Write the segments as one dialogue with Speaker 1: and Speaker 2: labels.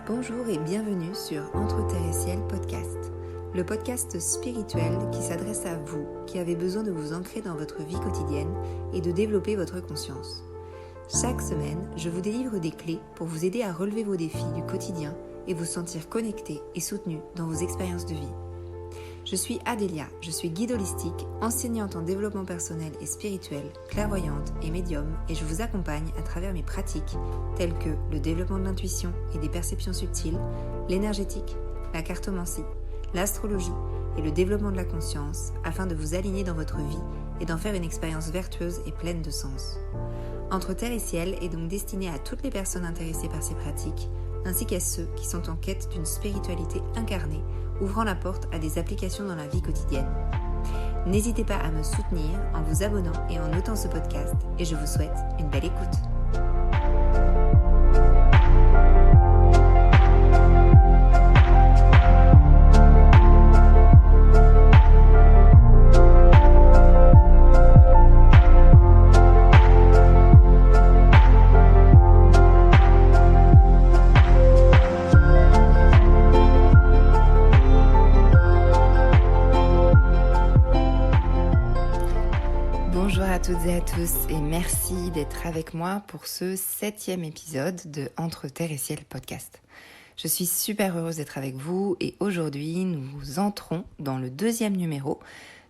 Speaker 1: Bonjour et bienvenue sur Entre Terre et Ciel podcast, le podcast spirituel qui s'adresse à vous qui avez besoin de vous ancrer dans votre vie quotidienne et de développer votre conscience. Chaque semaine, je vous délivre des clés pour vous aider à relever vos défis du quotidien et vous sentir connecté et soutenu dans vos expériences de vie. Je suis Adélia, je suis guide holistique, enseignante en développement personnel et spirituel, clairvoyante et médium, et je vous accompagne à travers mes pratiques telles que le développement de l'intuition et des perceptions subtiles, l'énergétique, la cartomancie, l'astrologie et le développement de la conscience afin de vous aligner dans votre vie et d'en faire une expérience vertueuse et pleine de sens. Entre Terre et Ciel est donc destiné à toutes les personnes intéressées par ces pratiques, ainsi qu'à ceux qui sont en quête d'une spiritualité incarnée, ouvrant la porte à des applications dans la vie quotidienne. N'hésitez pas à me soutenir en vous abonnant et en notant ce podcast, et je vous souhaite une belle écoute. Bonjour à toutes et à tous et merci d'être avec moi pour ce 7e épisode de Entre Terre et Ciel podcast. Je suis super heureuse d'être avec vous et aujourd'hui nous entrons dans le 2e numéro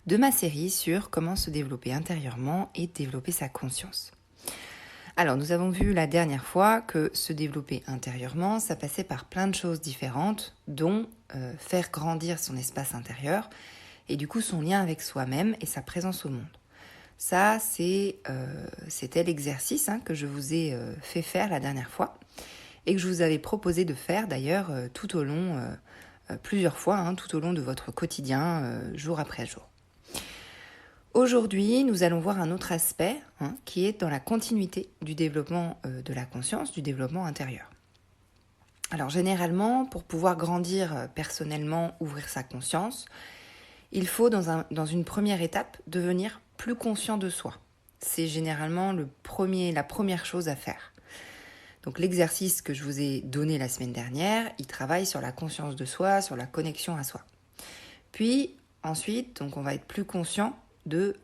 Speaker 1: de ma série sur comment se développer intérieurement et développer sa conscience. Alors nous avons vu la dernière fois que se développer intérieurement, ça passait par plein de choses différentes, dont faire grandir son espace intérieur et du coup son lien avec soi-même et sa présence au monde. Ça, c'était l'exercice que je vous ai fait faire la dernière fois et que je vous avais proposé de faire d'ailleurs tout au long, plusieurs fois, tout au long de votre quotidien, jour après jour. Aujourd'hui, nous allons voir un autre aspect qui est dans la continuité du développement de la conscience, du développement intérieur. Alors généralement, pour pouvoir grandir personnellement, ouvrir sa conscience, il faut dans une première étape devenir plus conscient de soi. C'est généralement la première chose à faire. Donc l'exercice que je vous ai donné la semaine dernière, il travaille sur la conscience de soi, sur la connexion à soi. Puis ensuite, donc on va être plus conscient de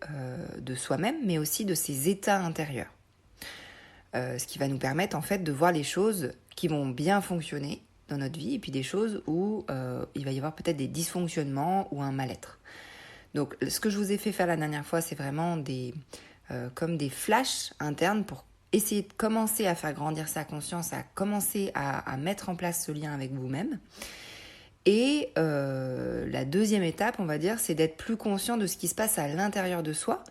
Speaker 1: soi-même, mais aussi de ses états intérieurs. Ce qui va nous permettre en fait de voir les choses qui vont bien fonctionner dans notre vie et puis des choses où il va y avoir peut-être des dysfonctionnements ou un mal-être. Donc, ce que je vous ai fait faire la dernière fois, c'est vraiment comme des flashs internes pour essayer de commencer à faire grandir sa conscience, à commencer à mettre en place ce lien avec vous-même. Et la deuxième étape, on va dire, c'est d'être plus conscient de ce qui se passe à l'intérieur de soi.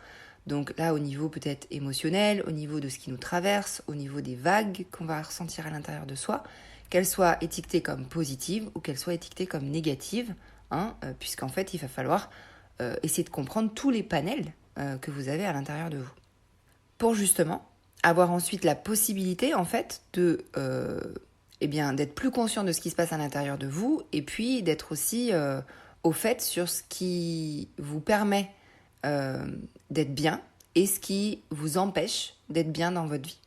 Speaker 1: Donc là, au niveau peut-être émotionnel, au niveau de ce qui nous traverse, au niveau des vagues qu'on va ressentir à l'intérieur de soi, qu'elles soient étiquetées comme positives ou qu'elles soient étiquetées comme négatives, puisqu'en fait, il va falloir essayer de comprendre tous les panels que vous avez à l'intérieur de vous. Pour justement avoir ensuite la possibilité en fait d'être plus conscient de ce qui se passe à l'intérieur de vous et puis d'être aussi au fait sur ce qui vous permet d'être bien et ce qui vous empêche d'être bien dans votre vie.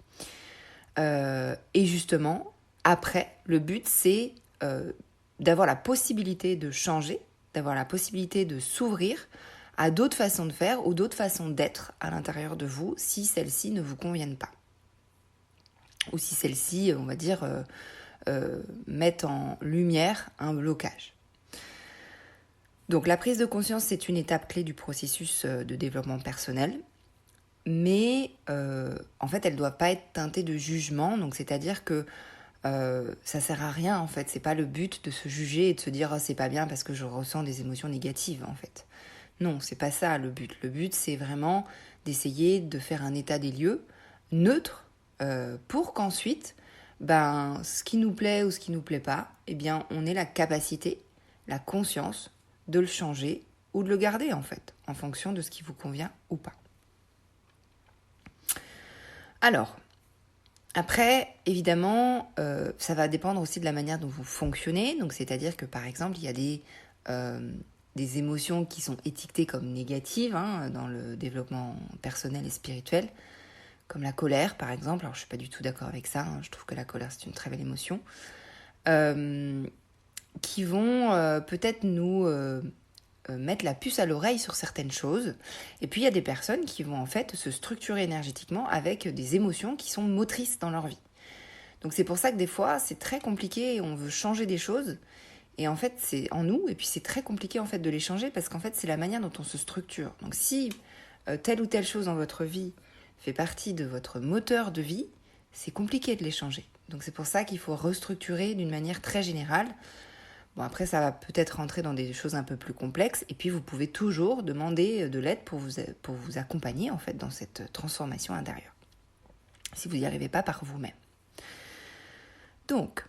Speaker 1: Et justement, après, le but c'est d'avoir la possibilité de changer, d'avoir la possibilité de s'ouvrir à d'autres façons de faire ou d'autres façons d'être à l'intérieur de vous si celles-ci ne vous conviennent pas. Ou si celles-ci, on va dire, mettent en lumière un blocage. Donc la prise de conscience, c'est une étape clé du processus de développement personnel, mais en fait, elle ne doit pas être teintée de jugement, donc c'est-à-dire que ça sert à rien en fait, c'est pas le but de se juger et de se dire c'est pas bien parce que je ressens des émotions négatives en fait. Non, c'est pas ça le but. Le but c'est vraiment d'essayer de faire un état des lieux neutre pour qu'ensuite, ce qui nous plaît ou ce qui nous plaît pas, on ait la capacité, la conscience de le changer ou de le garder en fait, en fonction de ce qui vous convient ou pas. Alors, après, évidemment, ça va dépendre aussi de la manière dont vous fonctionnez. Donc, c'est-à-dire que, par exemple, il y a des émotions qui sont étiquetées comme négatives dans le développement personnel et spirituel, comme la colère par exemple. Alors je suis pas du tout d'accord avec ça, je trouve que la colère c'est une très belle émotion, qui vont peut-être nous mettre la puce à l'oreille sur certaines choses. Et puis il y a des personnes qui vont en fait se structurer énergétiquement avec des émotions qui sont motrices dans leur vie. Donc c'est pour ça que des fois c'est très compliqué, on veut changer des choses et en fait c'est en nous, et puis c'est très compliqué en fait de les changer parce qu'en fait c'est la manière dont on se structure. Donc si telle ou telle chose dans votre vie fait partie de votre moteur de vie, c'est compliqué de les changer. Donc c'est pour ça qu'il faut restructurer d'une manière très générale. Bon, après, ça va peut-être rentrer dans des choses un peu plus complexes. Et puis, vous pouvez toujours demander de l'aide pour vous accompagner, en fait, dans cette transformation intérieure. Si vous n'y arrivez pas par vous-même. Donc,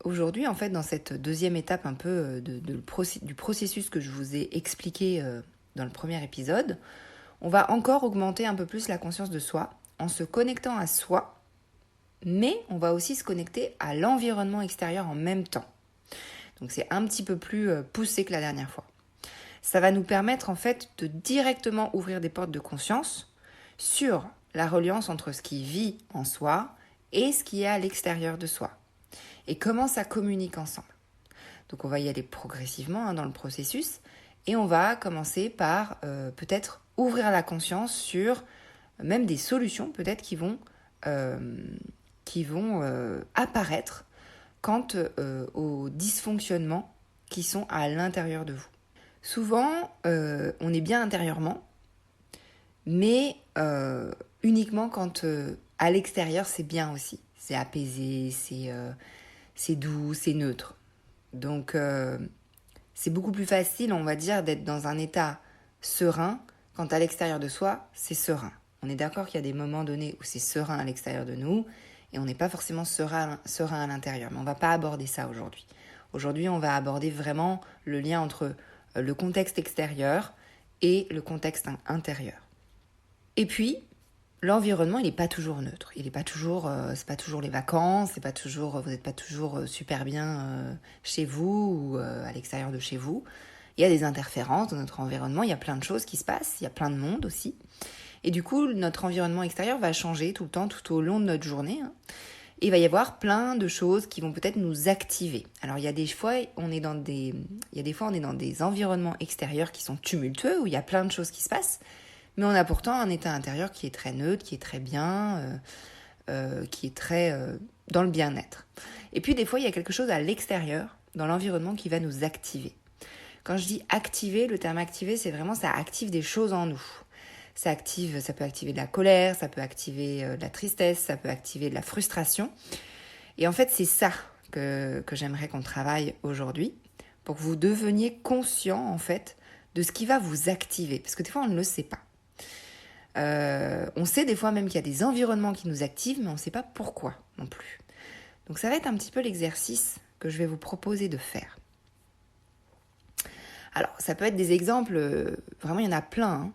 Speaker 1: aujourd'hui, en fait, dans cette deuxième étape un peu du processus que je vous ai expliqué dans le premier épisode, on va encore augmenter un peu plus la conscience de soi en se connectant à soi. Mais on va aussi se connecter à l'environnement extérieur en même temps. Donc c'est un petit peu plus poussé que la dernière fois. Ça va nous permettre en fait de directement ouvrir des portes de conscience sur la reliance entre ce qui vit en soi et ce qui est à l'extérieur de soi. Et comment ça communique ensemble. Donc on va y aller progressivement dans le processus et on va commencer par peut-être ouvrir la conscience sur même des solutions peut-être qui vont apparaître quant aux dysfonctionnements qui sont à l'intérieur de vous. Souvent, on est bien intérieurement, mais uniquement quand à l'extérieur, c'est bien aussi. C'est apaisé, c'est doux, c'est neutre. Donc, c'est beaucoup plus facile, on va dire, d'être dans un état serein quand à l'extérieur de soi, c'est serein. On est d'accord qu'il y a des moments donnés où c'est serein à l'extérieur de nous, et on n'est pas forcément serein à l'intérieur. Mais on ne va pas aborder ça aujourd'hui. Aujourd'hui, on va aborder vraiment le lien entre le contexte extérieur et le contexte intérieur. Et puis, l'environnement, il n'est pas toujours neutre. Il n'est pas toujours, c'est pas toujours les vacances, c'est pas toujours, vous n'êtes pas toujours super bien chez vous ou à l'extérieur de chez vous. Il y a des interférences dans notre environnement, il y a plein de choses qui se passent, il y a plein de monde aussi. Et du coup, notre environnement extérieur va changer tout le temps, tout au long de notre journée. Et il va y avoir plein de choses qui vont peut-être nous activer. Alors, il y a des fois, on est dans des environnements extérieurs qui sont tumultueux, où il y a plein de choses qui se passent. Mais on a pourtant un état intérieur qui est très neutre, qui est très bien, qui est très dans le bien-être. Et puis, des fois, il y a quelque chose à l'extérieur, dans l'environnement, qui va nous activer. Quand je dis activer, le terme activer, c'est vraiment ça active des choses en nous. Ça peut activer de la colère, ça peut activer de la tristesse, ça peut activer de la frustration. Et en fait, c'est ça que j'aimerais qu'on travaille aujourd'hui, pour que vous deveniez conscient, en fait, de ce qui va vous activer. Parce que des fois, on ne le sait pas. On sait des fois même qu'il y a des environnements qui nous activent, mais on ne sait pas pourquoi non plus. Donc ça va être un petit peu l'exercice que je vais vous proposer de faire. Alors, ça peut être des exemples, vraiment il y en a plein.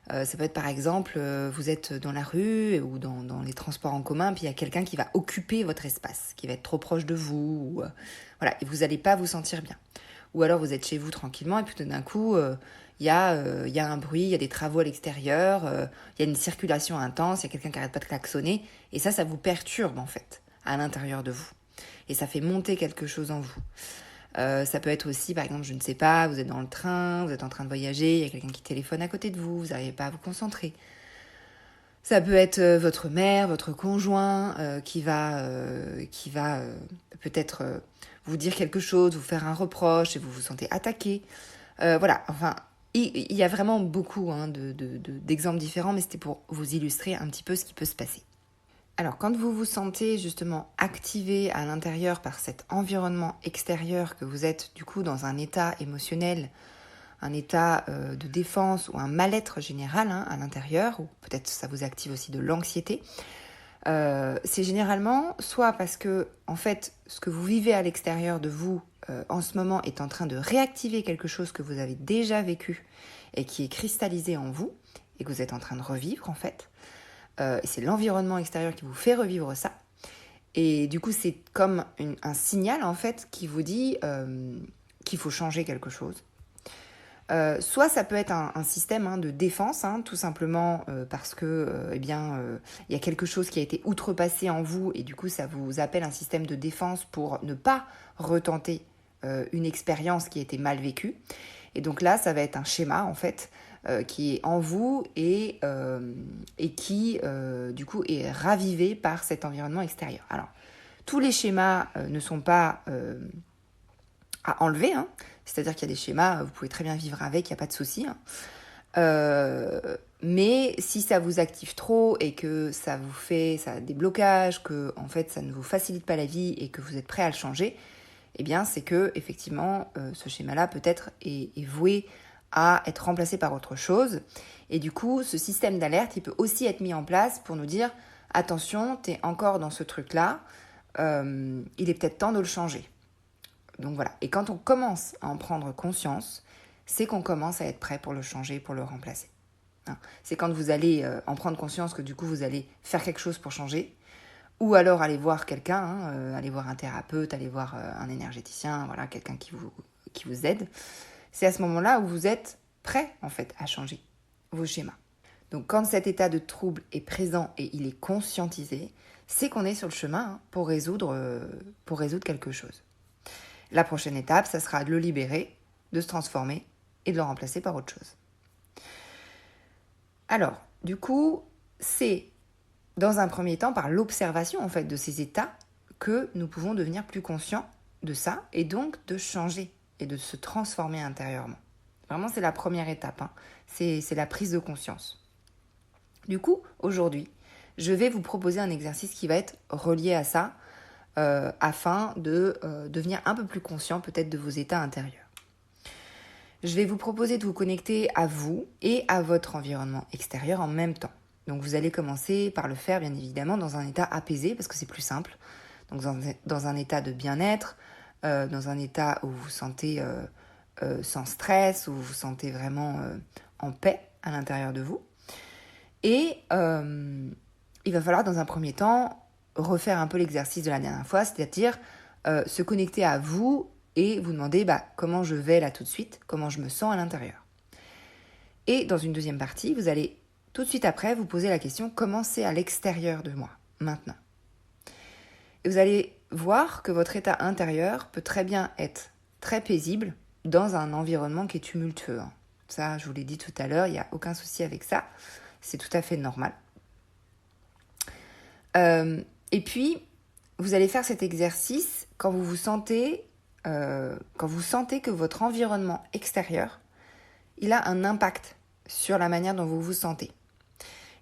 Speaker 1: Ça peut être par exemple, vous êtes dans la rue ou dans les transports en commun, puis il y a quelqu'un qui va occuper votre espace, qui va être trop proche de vous, ou, voilà, et vous n'allez pas vous sentir bien. Ou alors vous êtes chez vous tranquillement, et puis tout d'un coup, il y a un bruit, il y a des travaux à l'extérieur, il y a une circulation intense, il y a quelqu'un qui n'arrête pas de klaxonner, et ça vous perturbe en fait, à l'intérieur de vous. Et ça fait monter quelque chose en vous. Ça peut être aussi, par exemple, je ne sais pas, vous êtes dans le train, vous êtes en train de voyager, il y a quelqu'un qui téléphone à côté de vous, vous n'arrivez pas à vous concentrer. Ça peut être votre mère, votre conjoint qui va peut-être vous dire quelque chose, vous faire un reproche et vous vous sentez attaqué. Voilà, enfin, il y a vraiment beaucoup d'exemples différents, mais c'était pour vous illustrer un petit peu ce qui peut se passer. Alors, quand vous vous sentez justement activé à l'intérieur par cet environnement extérieur, que vous êtes du coup dans un état émotionnel, un état de défense ou un mal-être général à l'intérieur, ou peut-être ça vous active aussi de l'anxiété, c'est généralement soit parce que en fait ce que vous vivez à l'extérieur de vous en ce moment est en train de réactiver quelque chose que vous avez déjà vécu et qui est cristallisé en vous et que vous êtes en train de revivre en fait. C'est l'environnement extérieur qui vous fait revivre ça. Et du coup, c'est comme un signal, en fait, qui vous dit qu'il faut changer quelque chose. Soit ça peut être un système de défense, tout simplement parce que il y a quelque chose qui a été outrepassé en vous et du coup ça vous appelle un système de défense pour ne pas retenter une expérience qui a été mal vécue. Et donc là, ça va être un schéma en fait qui est en vous et qui du coup est ravivé par cet environnement extérieur. Alors, tous les schémas ne sont pas à enlever, c'est-à-dire qu'il y a des schémas, vous pouvez très bien vivre avec, il n'y a pas de souci. Mais si ça vous active trop et que ça a des blocages, que en fait ça ne vous facilite pas la vie et que vous êtes prêt à le changer, eh bien c'est que effectivement ce schéma-là peut-être est voué à être remplacé par autre chose. Et du coup, ce système d'alerte, il peut aussi être mis en place pour nous dire attention, t'es encore dans ce truc-là, il est peut-être temps de le changer. Donc voilà. Et quand on commence à en prendre conscience, c'est qu'on commence à être prêt pour le changer, pour le remplacer. C'est quand vous allez en prendre conscience que du coup vous allez faire quelque chose pour changer, ou alors aller voir quelqu'un, aller voir un thérapeute, aller voir un énergéticien, voilà, quelqu'un qui vous aide. C'est à ce moment-là où vous êtes prêt en fait à changer vos schémas. Donc quand cet état de trouble est présent et il est conscientisé, c'est qu'on est sur le chemin pour résoudre quelque chose. La prochaine étape, ça sera de le libérer, de se transformer et de le remplacer par autre chose. Alors, du coup, c'est dans un premier temps par l'observation en fait de ces états que nous pouvons devenir plus conscients de ça et donc de changer et de se transformer intérieurement. Vraiment, c'est la première étape, c'est la prise de conscience. Du coup, aujourd'hui, je vais vous proposer un exercice qui va être relié à ça, afin de devenir un peu plus conscient peut-être de vos états intérieurs. Je vais vous proposer de vous connecter à vous et à votre environnement extérieur en même temps. Donc vous allez commencer par le faire bien évidemment dans un état apaisé parce que c'est plus simple. Donc dans un état de bien-être, dans un état où vous vous sentez sans stress, où vous vous sentez vraiment en paix à l'intérieur de vous. Et il va falloir dans un premier temps refaire un peu l'exercice de la dernière fois, c'est-à-dire se connecter à vous et vous demander comment je vais là tout de suite, comment je me sens à l'intérieur. Et dans une deuxième partie, vous allez tout de suite après vous poser la question comment c'est à l'extérieur de moi, maintenant. Et vous allez voir que votre état intérieur peut très bien être très paisible dans un environnement qui est tumultueux. Ça, je vous l'ai dit tout à l'heure, il n'y a aucun souci avec ça, c'est tout à fait normal. Et puis, vous allez faire cet exercice quand vous sentez que votre environnement extérieur, il a un impact sur la manière dont vous vous sentez.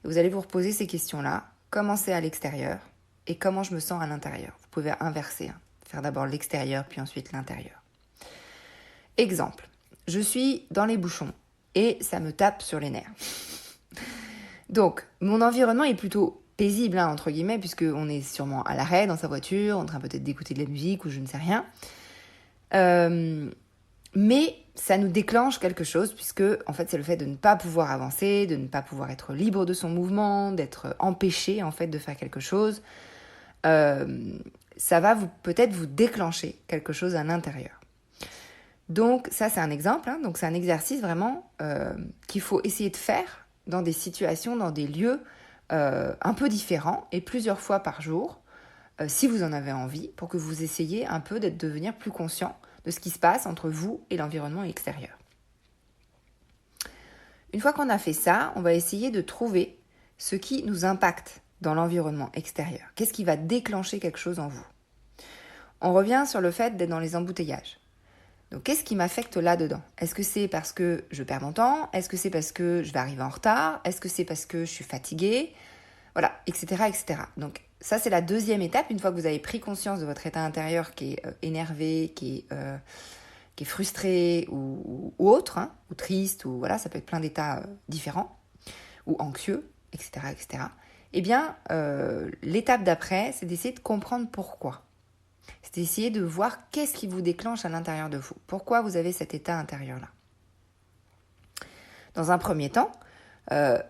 Speaker 1: Et vous allez vous reposer ces questions-là. Comment c'est à l'extérieur et comment je me sens à l'intérieur. Vous pouvez inverser, faire d'abord l'extérieur puis ensuite l'intérieur. Exemple, je suis dans les bouchons et ça me tape sur les nerfs. Donc, mon environnement est plutôt paisible, entre guillemets, puisqu'on est sûrement à l'arrêt dans sa voiture, en train peut-être d'écouter de la musique ou je ne sais rien. Mais ça nous déclenche quelque chose, puisque en fait, c'est le fait de ne pas pouvoir avancer, de ne pas pouvoir être libre de son mouvement, d'être empêché en fait de faire quelque chose. Ça va peut-être vous déclencher quelque chose à l'intérieur. Donc ça, c'est un exemple. Donc c'est un exercice vraiment qu'il faut essayer de faire dans des situations, dans des lieux un peu différents et plusieurs fois par jour, si vous en avez envie, pour que vous essayiez un peu de devenir plus conscient de ce qui se passe entre vous et l'environnement extérieur. Une fois qu'on a fait ça, on va essayer de trouver ce qui nous impacte dans l'environnement extérieur. Qu'est-ce qui va déclencher quelque chose en vous ? On revient sur le fait d'être dans les embouteillages. Donc, qu'est-ce qui m'affecte là-dedans ? Est-ce que c'est parce que je perds mon temps ? Est-ce que c'est parce que je vais arriver en retard ? Est-ce que c'est parce que je suis fatiguée ? Voilà, etc., etc. Donc, ça, c'est la deuxième étape. Une fois que vous avez pris conscience de votre état intérieur qui est énervé, qui est frustré ou autre, ou triste, ou voilà, ça peut être plein d'états différents, ou anxieux, etc., etc. Eh bien, l'étape d'après, c'est d'essayer de comprendre pourquoi. C'est d'essayer de voir qu'est-ce qui vous déclenche à l'intérieur de vous. Pourquoi vous avez cet état intérieur-là. Dans un premier temps,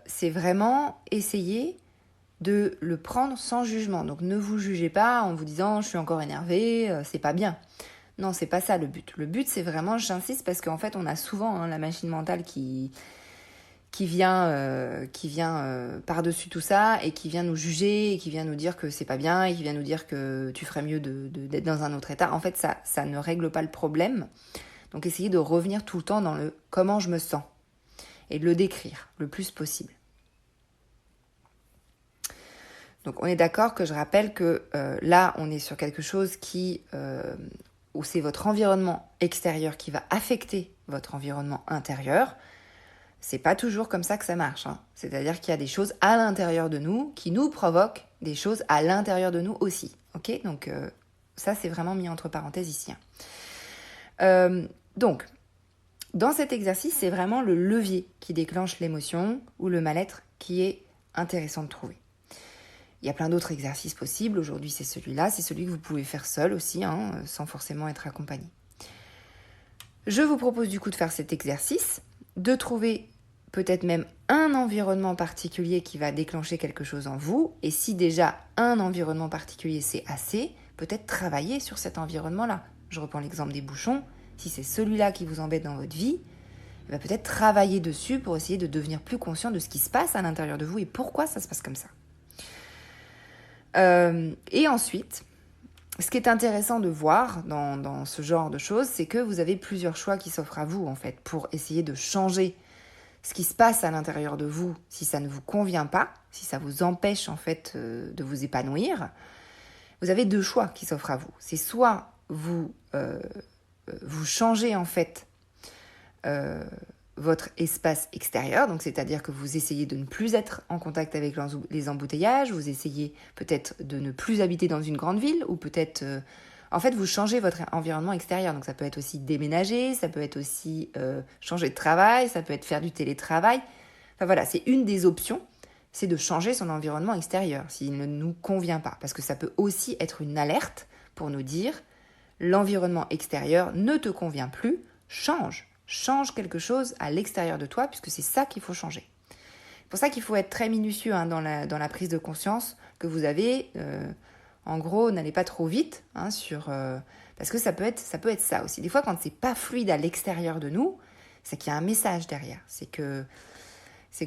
Speaker 1: c'est vraiment essayer de le prendre sans jugement. Donc ne vous jugez pas en vous disant « je suis encore énervé, c'est pas bien ». Non, c'est pas ça le but. Le but, c'est vraiment, j'insiste, parce qu'en fait, on a souvent la machine mentale qui vient par-dessus tout ça et qui vient nous juger et qui vient nous dire que c'est pas bien et qui vient nous dire que tu ferais mieux d'être dans un autre état. En fait, ça ne règle pas le problème. Donc, essayez de revenir tout le temps dans le comment je me sens et de le décrire le plus possible. Donc, on est d'accord que je rappelle que là, on est sur quelque chose où c'est votre environnement extérieur qui va affecter votre environnement intérieur. C'est pas toujours comme ça que ça marche. C'est-à-dire qu'il y a des choses à l'intérieur de nous qui nous provoquent des choses à l'intérieur de nous aussi. Ok ? Donc ça, c'est vraiment mis entre parenthèses ici. Donc, dans cet exercice, c'est vraiment le levier qui déclenche l'émotion ou le mal-être qui est intéressant de trouver. Il y a plein d'autres exercices possibles. Aujourd'hui, c'est celui-là. C'est celui que vous pouvez faire seul aussi, sans forcément être accompagné. Je vous propose du coup de faire cet exercice, de trouver peut-être même un environnement particulier qui va déclencher quelque chose en vous. Et si déjà un environnement particulier, c'est assez, peut-être travailler sur cet environnement-là. Je reprends l'exemple des bouchons. Si c'est celui-là qui vous embête dans votre vie, peut-être travailler dessus pour essayer de devenir plus conscient de ce qui se passe à l'intérieur de vous et pourquoi ça se passe comme ça. Et ensuite, ce qui est intéressant de voir dans ce genre de choses, c'est que vous avez plusieurs choix qui s'offrent à vous, en fait, pour essayer de changer ce qui se passe à l'intérieur de vous si ça ne vous convient pas, si ça vous empêche, en fait, de vous épanouir. Vous avez deux choix qui s'offrent à vous. C'est soit vous changez, en fait, votre espace extérieur, donc c'est-à-dire que vous essayez de ne plus être en contact avec les embouteillages, vous essayez peut-être de ne plus habiter dans une grande ville, ou peut-être, en fait, vous changez votre environnement extérieur. Donc ça peut être aussi déménager, ça peut être aussi changer de travail, ça peut être faire du télétravail. Enfin voilà, c'est une des options, c'est de changer son environnement extérieur s'il ne nous convient pas, parce que ça peut aussi être une alerte pour nous dire l'environnement extérieur ne te convient plus, change quelque chose à l'extérieur de toi, puisque c'est ça qu'il faut changer. C'est pour ça qu'il faut être très minutieux dans la prise de conscience que vous avez. En gros, n'allez pas trop vite parce que ça peut être ça aussi. Des fois, quand c'est pas fluide à l'extérieur de nous, c'est qu'il y a un message derrière. C'est que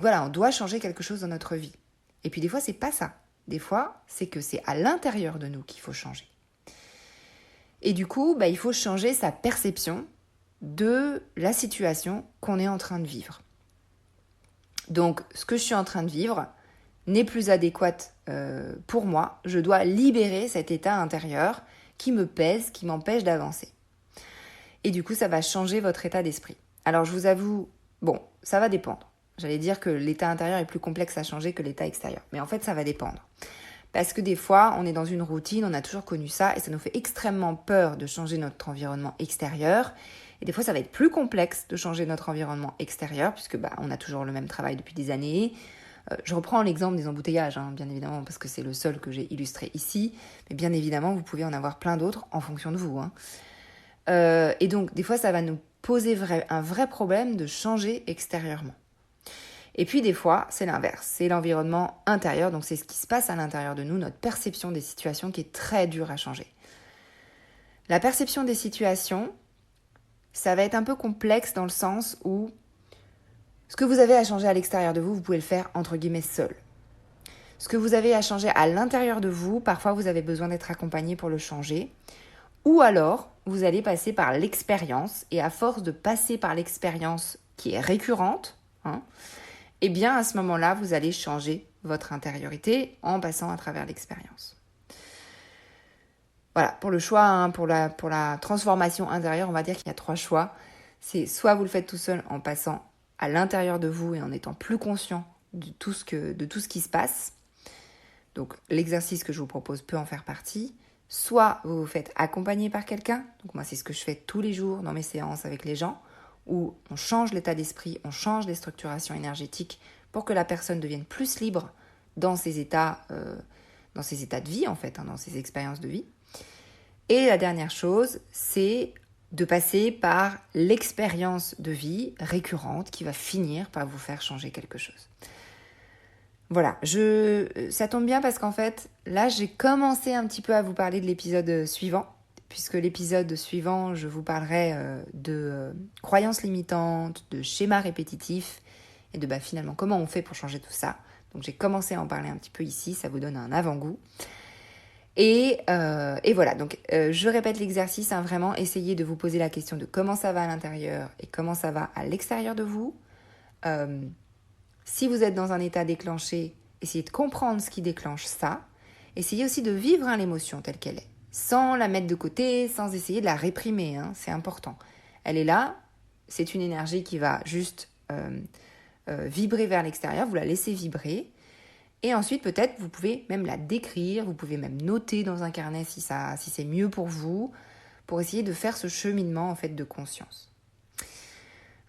Speaker 1: voilà, on doit changer quelque chose dans notre vie. Et puis des fois, c'est pas ça. Des fois, c'est que c'est à l'intérieur de nous qu'il faut changer. Et du coup, il faut changer sa perception de la situation qu'on est en train de vivre. Donc, ce que je suis en train de vivre n'est plus adéquat pour moi. Je dois libérer cet état intérieur qui me pèse, qui m'empêche d'avancer. Et du coup, ça va changer votre état d'esprit. Alors, je vous avoue, ça va dépendre. J'allais dire que l'état intérieur est plus complexe à changer que l'état extérieur. Mais en fait, ça va dépendre. Parce que des fois, on est dans une routine, on a toujours connu ça, et ça nous fait extrêmement peur de changer notre environnement extérieur. Et des fois, ça va être plus complexe de changer notre environnement extérieur, puisque on a toujours le même travail depuis des années. Je reprends l'exemple des embouteillages, bien évidemment, parce que c'est le seul que j'ai illustré ici. Mais bien évidemment, vous pouvez en avoir plein d'autres en fonction de vous. Et donc, des fois, ça va nous poser un vrai problème de changer extérieurement. Et puis, des fois, c'est l'inverse. C'est l'environnement intérieur, donc c'est ce qui se passe à l'intérieur de nous, notre perception des situations qui est très dure à changer. La perception des situations, ça va être un peu complexe dans le sens où ce que vous avez à changer à l'extérieur de vous, vous pouvez le faire entre guillemets seul. Ce que vous avez à changer à l'intérieur de vous, parfois vous avez besoin d'être accompagné pour le changer. Ou alors, vous allez passer par l'expérience, et à force de passer par l'expérience qui est récurrente, eh bien à ce moment-là, vous allez changer votre intériorité en passant à travers l'expérience. Voilà, pour le choix, pour la transformation intérieure, on va dire qu'il y a 3 choix. C'est soit vous le faites tout seul en passant à l'intérieur de vous et en étant plus conscient de tout ce qui se passe. Donc l'exercice que je vous propose peut en faire partie. Soit vous vous faites accompagner par quelqu'un. Donc moi, c'est ce que je fais tous les jours dans mes séances avec les gens, où on change l'état d'esprit, on change les structurations énergétiques pour que la personne devienne plus libre dans ses états de vie, en fait, dans ses expériences de vie. Et la dernière chose, c'est de passer par l'expérience de vie récurrente qui va finir par vous faire changer quelque chose. Voilà, ça tombe bien parce qu'en fait, là, j'ai commencé un petit peu à vous parler de l'épisode suivant. puisque l'épisode suivant, je vous parlerai de croyances limitantes, de schémas répétitifs et de finalement comment on fait pour changer tout ça. Donc j'ai commencé à en parler un petit peu ici, ça vous donne un avant-goût. Et voilà, donc je répète l'exercice, vraiment essayez de vous poser la question de comment ça va à l'intérieur et comment ça va à l'extérieur de vous. Si vous êtes dans un état déclenché, essayez de comprendre ce qui déclenche ça. Essayez aussi de vivre l'émotion telle qu'elle est, sans la mettre de côté, sans essayer de la réprimer, c'est important. Elle est là, c'est une énergie qui va juste vibrer vers l'extérieur, vous la laissez vibrer. Et ensuite, peut-être, vous pouvez même la décrire, vous pouvez même noter dans un carnet si c'est mieux pour vous, pour essayer de faire ce cheminement en fait de conscience.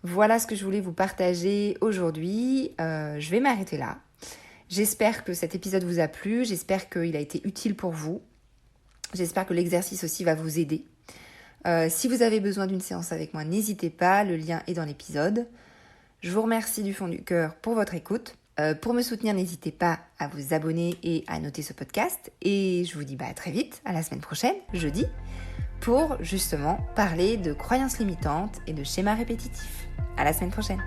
Speaker 1: Voilà ce que je voulais vous partager aujourd'hui. Je vais m'arrêter là. J'espère que cet épisode vous a plu, j'espère qu'il a été utile pour vous. J'espère que l'exercice aussi va vous aider. Si vous avez besoin d'une séance avec moi, n'hésitez pas, le lien est dans l'épisode. Je vous remercie du fond du cœur pour votre écoute. Pour me soutenir, n'hésitez pas à vous abonner et à noter ce podcast. Et je vous dis à très vite, à la semaine prochaine, jeudi, pour justement parler de croyances limitantes et de schémas répétitifs. À la semaine prochaine.